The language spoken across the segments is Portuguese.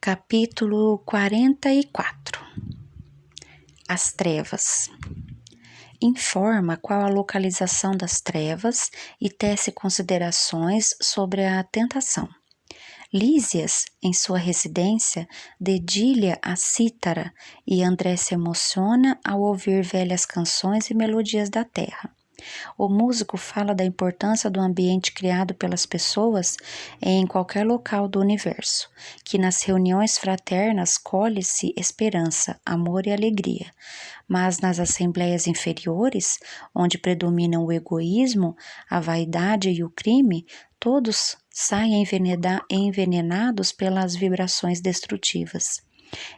Capítulo 44. As trevas. Informa qual a localização das trevas e tece considerações sobre a tentação. Lísias, em sua residência, dedilha a cítara e André se emociona ao ouvir velhas canções e melodias da terra. O músico fala da importância do ambiente criado pelas pessoas em qualquer local do universo, que nas reuniões fraternas colhe-se esperança, amor e alegria, mas nas assembleias inferiores, onde predominam o egoísmo, a vaidade e o crime, todos saem envenenados pelas vibrações destrutivas.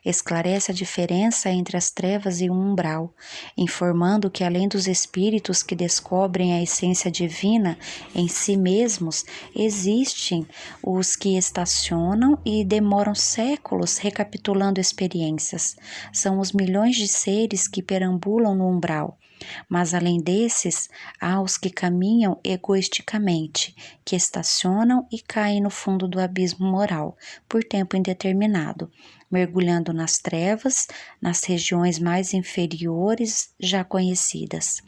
Esclarece a diferença entre as trevas e o umbral, informando que além dos espíritos que descobrem a essência divina em si mesmos, existem os que estacionam e demoram séculos recapitulando experiências. São os milhões de seres que perambulam no umbral. Mas além desses, há os que caminham egoisticamente, que estacionam e caem no fundo do abismo moral, por tempo indeterminado, mergulhando nas trevas, nas regiões mais inferiores já conhecidas.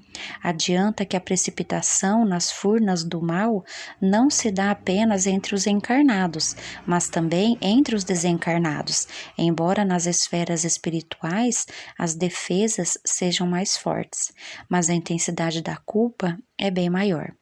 Adianta que a precipitação nas furnas do mal não se dá apenas entre os encarnados, mas também entre os desencarnados, embora nas esferas espirituais as defesas sejam mais fortes, mas a intensidade da culpa é bem maior.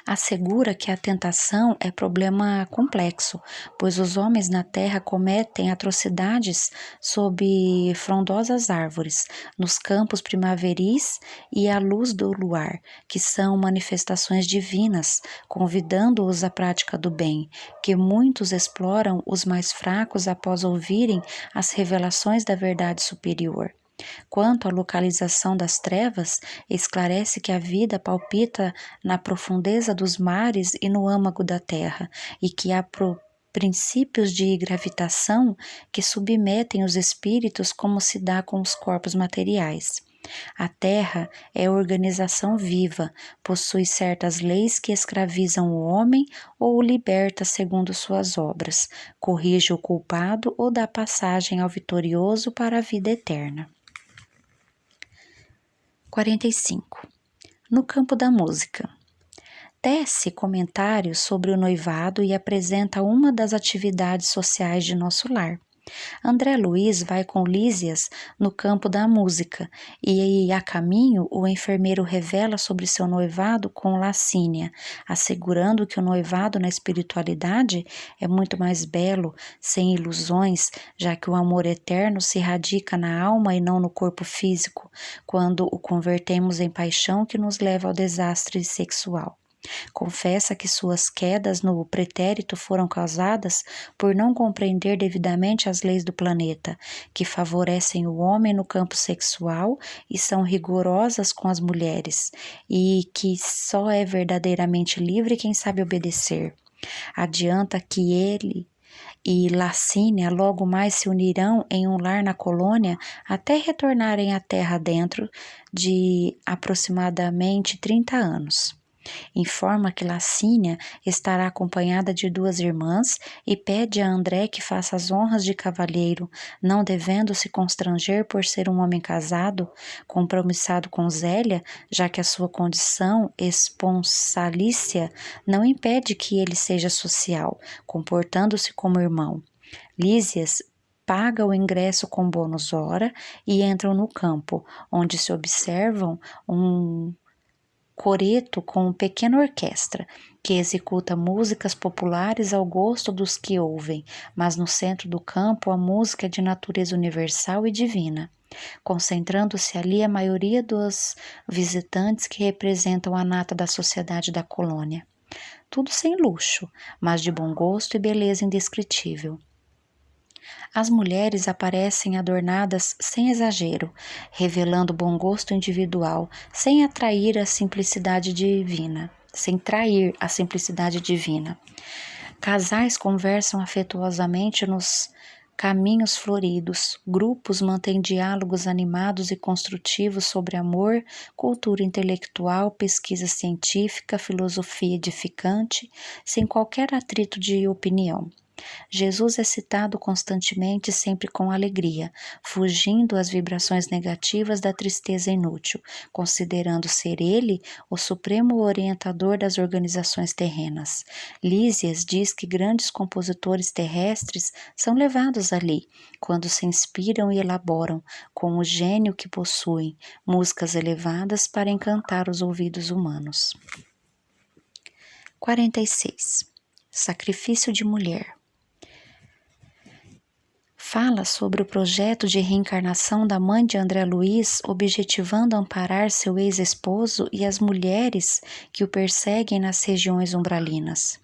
Assegura que a tentação é problema complexo, pois os homens na terra cometem atrocidades sob frondosas árvores, nos campos primaveris e à luz do luar, que são manifestações divinas, convidando-os à prática do bem, que muitos exploram os mais fracos após ouvirem as revelações da verdade superior. Quanto à localização das trevas, esclarece que a vida palpita na profundeza dos mares e no âmago da terra, e que há princípios de gravitação que submetem os espíritos como se dá com os corpos materiais. A Terra é organização viva, possui certas leis que escravizam o homem ou o liberta segundo suas obras, corrige o culpado ou dá passagem ao vitorioso para a vida eterna. 45. No campo da música. Tece comentários sobre o noivado e apresenta uma das atividades sociais de nosso lar. André Luiz vai com Lísias no campo da música e, a caminho, o enfermeiro revela sobre seu noivado com Lacínia, assegurando que o noivado na espiritualidade é muito mais belo, sem ilusões, já que o amor eterno se radica na alma e não no corpo físico, quando o convertemos em paixão que nos leva ao desastre sexual. Confessa que suas quedas no pretérito foram causadas por não compreender devidamente as leis do planeta, que favorecem o homem no campo sexual e são rigorosas com as mulheres, e que só é verdadeiramente livre quem sabe obedecer. Adianta que ele e Lacínia logo mais se unirão em um lar na colônia até retornarem à terra dentro de aproximadamente 30 anos. Informa que Lacínia estará acompanhada de 2 irmãs e pede a André que faça as honras de cavalheiro, não devendo se constranger por ser um homem casado, compromissado com Zélia, já que a sua condição esponsalícia não impede que ele seja social, comportando-se como irmão. Lísias paga o ingresso com bônus hora e entram no campo, onde se observam um coreto com pequena orquestra, que executa músicas populares ao gosto dos que ouvem, mas no centro do campo a música é de natureza universal e divina, concentrando-se ali a maioria dos visitantes que representam a nata da sociedade da colônia. Tudo sem luxo, mas de bom gosto e beleza indescritível. As mulheres aparecem adornadas sem exagero, revelando bom gosto individual, sem trair a simplicidade divina. Casais conversam afetuosamente nos caminhos floridos, grupos mantêm diálogos animados e construtivos sobre amor, cultura intelectual, pesquisa científica, filosofia edificante, sem qualquer atrito de opinião. Jesus é citado constantemente, sempre com alegria, fugindo às vibrações negativas da tristeza inútil, considerando ser ele o supremo orientador das organizações terrenas. Lísias diz que grandes compositores terrestres são levados ali, quando se inspiram e elaboram, com o gênio que possuem, músicas elevadas para encantar os ouvidos humanos. 46. Sacrifício de mulher. Fala sobre o projeto de reencarnação da mãe de André Luiz, objetivando amparar seu ex-esposo e as mulheres que o perseguem nas regiões umbralinas.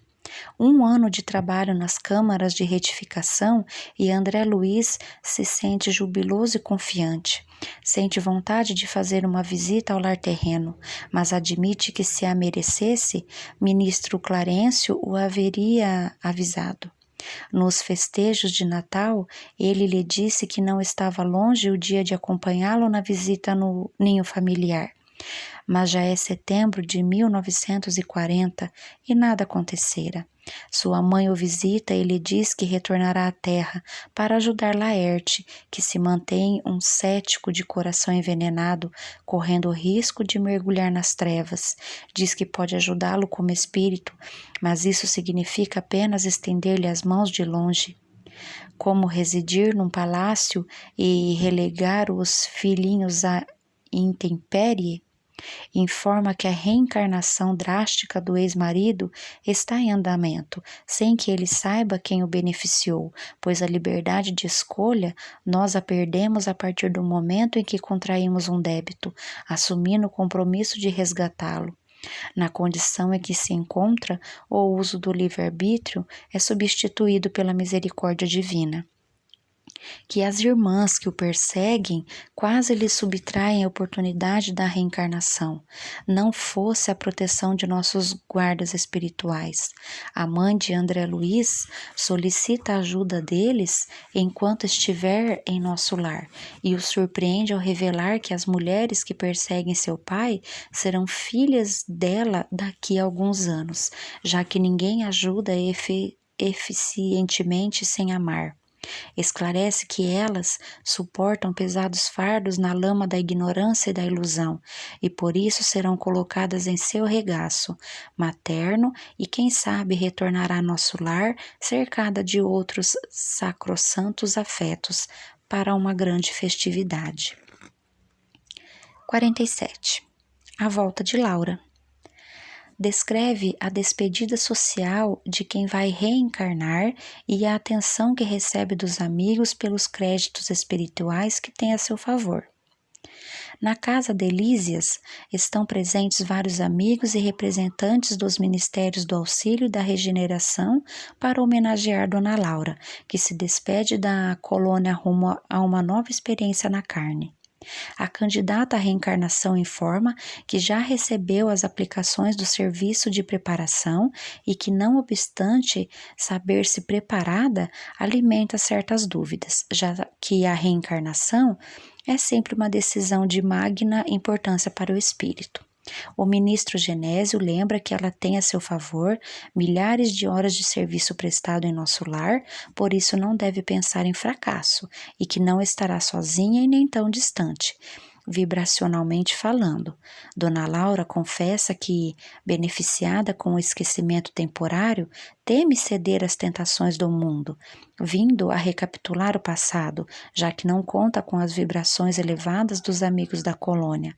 1 ano de trabalho nas câmaras de retificação e André Luiz se sente jubiloso e confiante. Sente vontade de fazer uma visita ao lar terreno, mas admite que, se a merecesse, ministro Clarencio o haveria avisado. Nos festejos de Natal, ele lhe disse que não estava longe o dia de acompanhá-lo na visita no ninho familiar. Mas já é setembro de 1940 e nada acontecera. Sua mãe o visita e lhe diz que retornará à terra para ajudar Laerte, que se mantém um cético de coração envenenado, correndo o risco de mergulhar nas trevas. Diz que pode ajudá-lo como espírito, mas isso significa apenas estender-lhe as mãos de longe. Como residir num palácio e relegar os filhinhos à intempérie? Informa que a reencarnação drástica do ex-marido está em andamento, sem que ele saiba quem o beneficiou, pois a liberdade de escolha nós a perdemos a partir do momento em que contraímos um débito, assumindo o compromisso de resgatá-lo. Na condição em que se encontra, o uso do livre-arbítrio é substituído pela misericórdia divina. Que as irmãs que o perseguem quase lhe subtraem a oportunidade da reencarnação, não fosse a proteção de nossos guardas espirituais. A mãe de André Luiz solicita a ajuda deles enquanto estiver em nosso lar e o surpreende ao revelar que as mulheres que perseguem seu pai serão filhas dela daqui a alguns anos, já que ninguém ajuda eficientemente sem amar. Esclarece que elas suportam pesados fardos na lama da ignorância e da ilusão, e por isso serão colocadas em seu regaço materno e, quem sabe, retornará a nosso lar cercada de outros sacrossantos afetos para uma grande festividade. 47. A volta de Laura. Descreve a despedida social de quem vai reencarnar e a atenção que recebe dos amigos pelos créditos espirituais que tem a seu favor. Na casa de Lísias estão presentes vários amigos e representantes dos Ministérios do Auxílio e da Regeneração para homenagear Dona Laura, que se despede da colônia rumo a uma nova experiência na carne. A candidata à reencarnação informa que já recebeu as aplicações do serviço de preparação e que, não obstante saber-se preparada, alimenta certas dúvidas, já que a reencarnação é sempre uma decisão de magna importância para o espírito. O ministro Genésio lembra que ela tem a seu favor milhares de horas de serviço prestado em nosso lar, por isso não deve pensar em fracasso e que não estará sozinha e nem tão distante, vibracionalmente falando. Dona Laura confessa que, beneficiada com o esquecimento temporário, teme ceder às tentações do mundo, vindo a recapitular o passado, já que não conta com as vibrações elevadas dos amigos da colônia.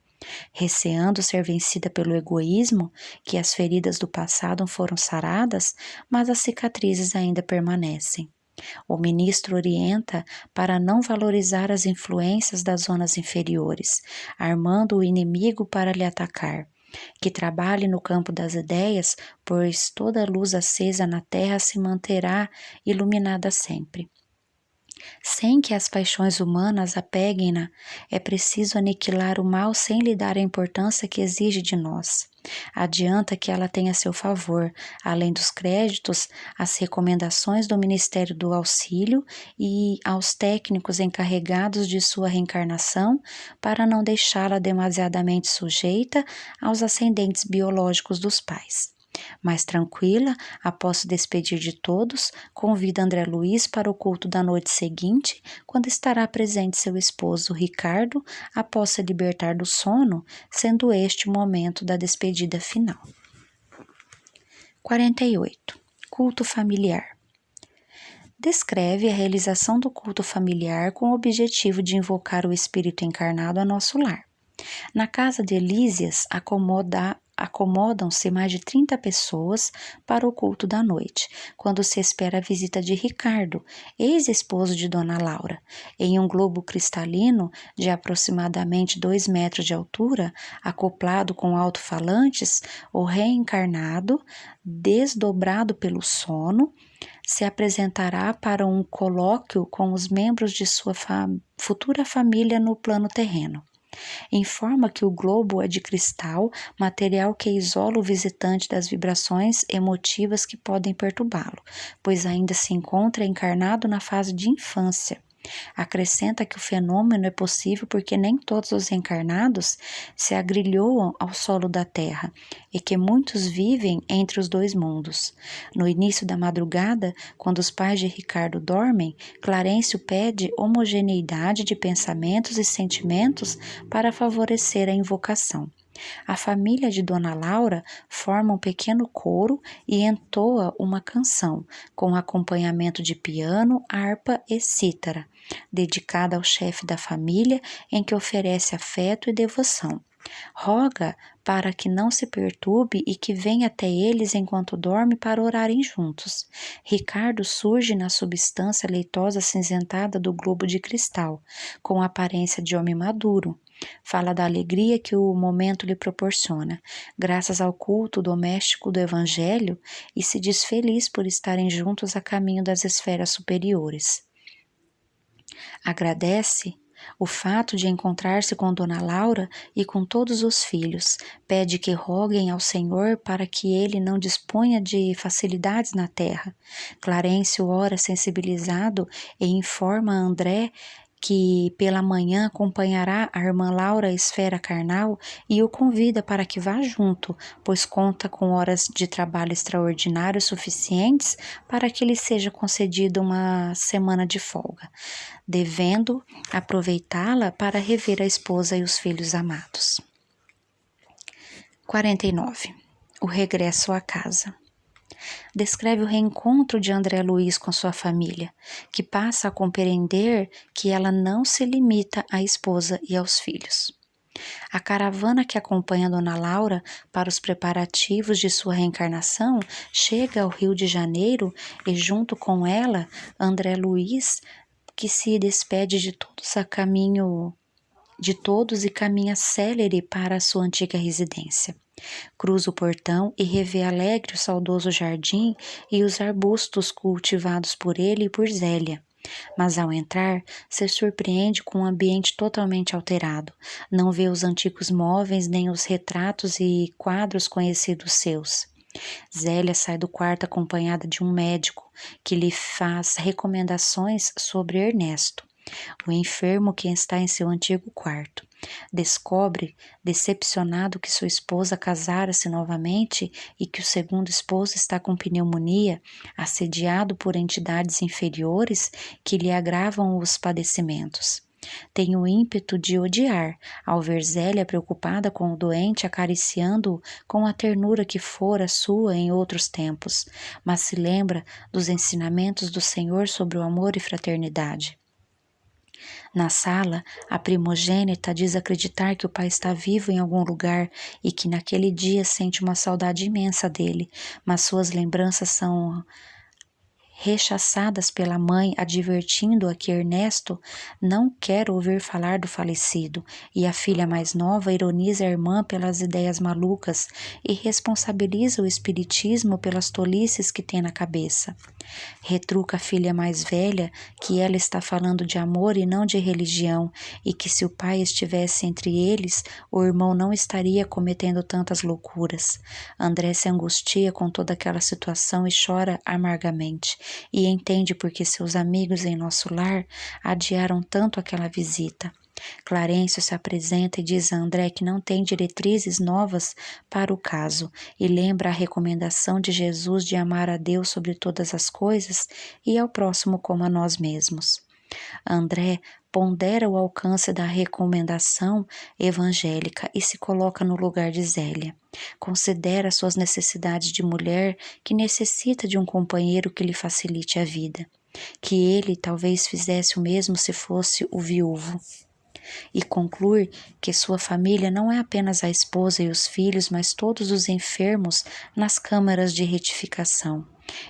Receando ser vencida pelo egoísmo, que as feridas do passado foram saradas, mas as cicatrizes ainda permanecem. O ministro orienta para não valorizar as influências das zonas inferiores, armando o inimigo para lhe atacar. Que trabalhe no campo das ideias, pois toda luz acesa na terra se manterá iluminada sempre. Sem que as paixões humanas a peguem-na, é preciso aniquilar o mal sem lhe dar a importância que exige de nós. Adianta que ela tenha a seu favor, além dos créditos, as recomendações do Ministério do Auxílio e aos técnicos encarregados de sua reencarnação para não deixá-la demasiadamente sujeita aos ascendentes biológicos dos pais. Mais tranquila, após se despedir de todos, convida André Luiz para o culto da noite seguinte, quando estará presente seu esposo Ricardo, após se libertar do sono, sendo este o momento da despedida final. 48. Culto familiar. Descreve a realização do culto familiar com o objetivo de invocar o espírito encarnado a nosso lar. Na casa de Elísias, acomodam-se mais de 30 pessoas para o culto da noite, quando se espera a visita de Ricardo, ex-esposo de Dona Laura. Em um globo cristalino de aproximadamente 2 metros de altura, acoplado com alto-falantes, o reencarnado, desdobrado pelo sono, se apresentará para um colóquio com os membros de sua futura família no plano terreno. Informa que o globo é de cristal, material que isola o visitante das vibrações emotivas que podem perturbá-lo, pois ainda se encontra encarnado na fase de infância. Acrescenta que o fenômeno é possível porque nem todos os encarnados se agrilhoam ao solo da Terra e que muitos vivem entre os dois mundos. No início da madrugada, quando os pais de Ricardo dormem, Clarencio pede homogeneidade de pensamentos e sentimentos para favorecer a invocação. A família de Dona Laura forma um pequeno coro e entoa uma canção, com acompanhamento de piano, harpa e cítara, dedicada ao chefe da família, em que oferece afeto e devoção. Roga para que não se perturbe e que venha até eles enquanto dorme para orarem juntos. Ricardo surge na substância leitosa acinzentada do globo de cristal, com a aparência de homem maduro. Fala da alegria que o momento lhe proporciona, graças ao culto doméstico do Evangelho, e se diz feliz por estarem juntos a caminho das esferas superiores. Agradece o fato de encontrar-se com Dona Laura e com todos os filhos. Pede que roguem ao Senhor para que ele não disponha de facilidades na terra. Clarencio ora sensibilizado e informa a André que pela manhã acompanhará a irmã Laura à esfera carnal e o convida para que vá junto, pois conta com horas de trabalho extraordinários suficientes para que lhe seja concedida uma semana de folga, devendo aproveitá-la para rever a esposa e os filhos amados. 49. O regresso à casa. Descreve o reencontro de André Luiz com sua família, que passa a compreender que ela não se limita à esposa e aos filhos. A caravana que acompanha Dona Laura para os preparativos de sua reencarnação chega ao Rio de Janeiro e, junto com ela, André Luiz, que se despede de todos e caminha célere para a sua antiga residência. Cruza o portão e revê alegre o saudoso jardim e os arbustos cultivados por ele e por Zélia. Mas ao entrar, se surpreende com um ambiente totalmente alterado. Não vê os antigos móveis nem os retratos e quadros conhecidos seus. Zélia sai do quarto acompanhada de um médico que lhe faz recomendações sobre Ernesto, o enfermo que está em seu antigo quarto. Descobre, decepcionado, que sua esposa casara-se novamente e que o segundo esposo está com pneumonia, assediado por entidades inferiores que lhe agravam os padecimentos. Tem o ímpeto de odiar, ao ver Zélia preocupada com o doente, acariciando-o com a ternura que fora sua em outros tempos, mas se lembra dos ensinamentos do Senhor sobre o amor e fraternidade. Na sala, a primogênita diz acreditar que o pai está vivo em algum lugar e que naquele dia sente uma saudade imensa dele, mas suas lembranças são rechaçadas pela mãe, advertindo-a que Ernesto não quer ouvir falar do falecido, e a filha mais nova ironiza a irmã pelas ideias malucas e responsabiliza o espiritismo pelas tolices que tem na cabeça. Retruca a filha mais velha que ela está falando de amor e não de religião, e que se o pai estivesse entre eles, o irmão não estaria cometendo tantas loucuras. André se angustia com toda aquela situação e chora amargamente, e entende porque seus amigos em nosso lar adiaram tanto aquela visita. Clarencio se apresenta e diz a André que não tem diretrizes novas para o caso e lembra a recomendação de Jesus de amar a Deus sobre todas as coisas e ao próximo como a nós mesmos. André pondera o alcance da recomendação evangélica e se coloca no lugar de Zélia. Considera suas necessidades de mulher que necessita de um companheiro que lhe facilite a vida. Que ele talvez fizesse o mesmo se fosse o viúvo. E conclui que sua família não é apenas a esposa e os filhos, mas todos os enfermos nas câmaras de retificação.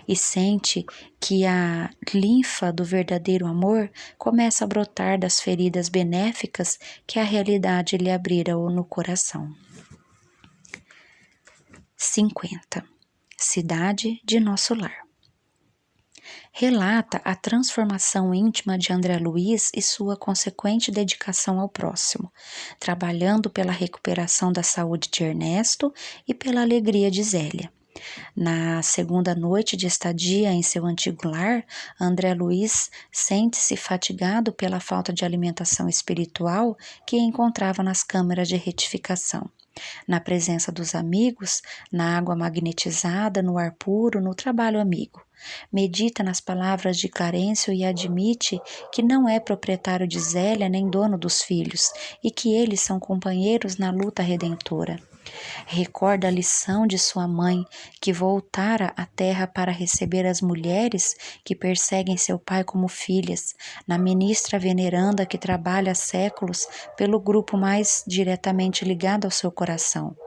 E sente que a linfa do verdadeiro amor começa a brotar das feridas benéficas que a realidade lhe abrira no coração. 50. Cidade de nosso lar. Relata a transformação íntima de André Luiz e sua consequente dedicação ao próximo, trabalhando pela recuperação da saúde de Ernesto e pela alegria de Zélia. Na segunda noite de estadia em seu antigo lar, André Luiz sente-se fatigado pela falta de alimentação espiritual que encontrava nas câmaras de retificação. Na presença dos amigos, na água magnetizada, no ar puro, no trabalho amigo. Medita nas palavras de Clarencio e admite que não é proprietário de Zélia nem dono dos filhos e que eles são companheiros na luta redentora. Recorda a lição de sua mãe, que voltara à terra para receber as mulheres que perseguem seu pai como filhas, na ministra veneranda que trabalha há séculos pelo grupo mais diretamente ligado ao seu coração.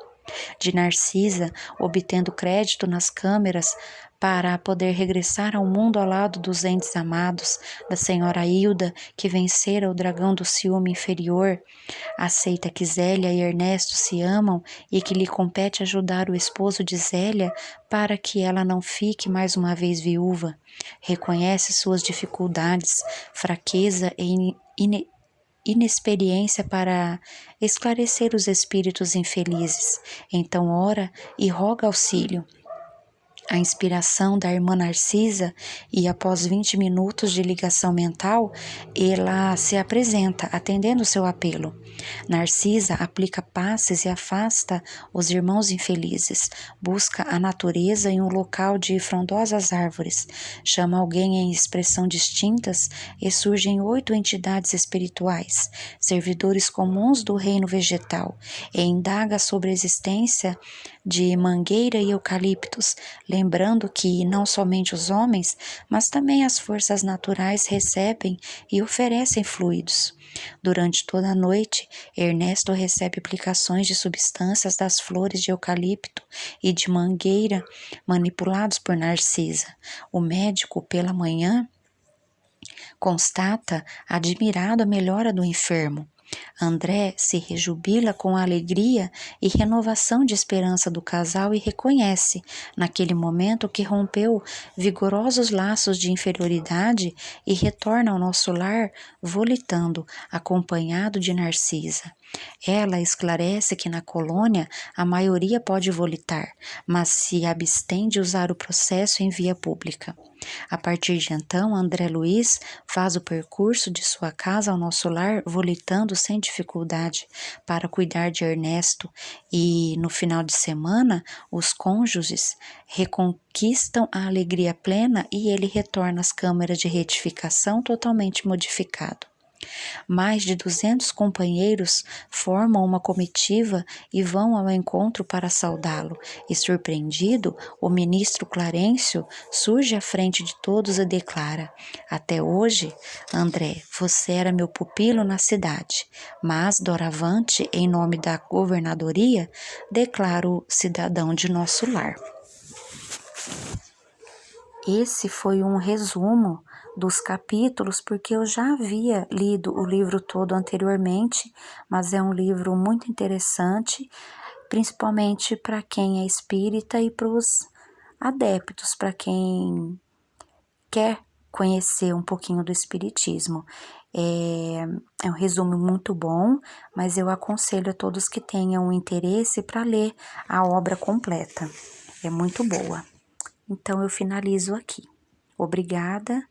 De Narcisa, obtendo crédito nas câmeras para poder regressar ao mundo ao lado dos entes amados, da senhora Hilda, que vencera o dragão do ciúme inferior, aceita que Zélia e Ernesto se amam e que lhe compete ajudar o esposo de Zélia para que ela não fique mais uma vez viúva. Reconhece suas dificuldades, fraqueza e inexperiência para esclarecer os espíritos infelizes. Então ora e roga auxílio. A inspiração da irmã Narcisa e após 20 minutos de ligação mental, ela se apresenta, atendendo seu apelo. Narcisa aplica passes e afasta os irmãos infelizes, busca a natureza em um local de frondosas árvores, chama alguém em expressão distintas e surgem 8 entidades espirituais, servidores comuns do reino vegetal, e indaga sobre a existência de mangueira e eucaliptos, lembrando que não somente os homens, mas também as forças naturais recebem e oferecem fluidos. Durante toda a noite, Ernesto recebe aplicações de substâncias das flores de eucalipto e de mangueira manipulados por Narcisa. O médico, pela manhã, constata, admirado, a melhora do enfermo. André se rejubila com a alegria e renovação de esperança do casal e reconhece, naquele momento, que rompeu vigorosos laços de inferioridade e retorna ao nosso lar volitando, acompanhado de Narcisa. Ela esclarece que na colônia a maioria pode volitar, mas se abstém de usar o processo em via pública. A partir de então, André Luiz faz o percurso de sua casa ao nosso lar, volitando sem dificuldade para cuidar de Ernesto, e no final de semana os cônjuges reconquistam a alegria plena e ele retorna às câmaras de retificação totalmente modificado. Mais de 200 companheiros formam uma comitiva e vão ao encontro para saudá-lo, e surpreendido, o ministro Clarencio surge à frente de todos e declara: até hoje, André, você era meu pupilo na cidade, mas, doravante, em nome da governadoria, declaro cidadão de nosso lar. Esse foi um resumo dos capítulos, porque eu já havia lido o livro todo anteriormente, mas é um livro muito interessante, principalmente para quem é espírita e para os adeptos, para quem quer conhecer um pouquinho do espiritismo. É um resumo muito bom, mas eu aconselho a todos que tenham interesse para ler a obra completa. É muito boa. Então eu finalizo aqui. Obrigada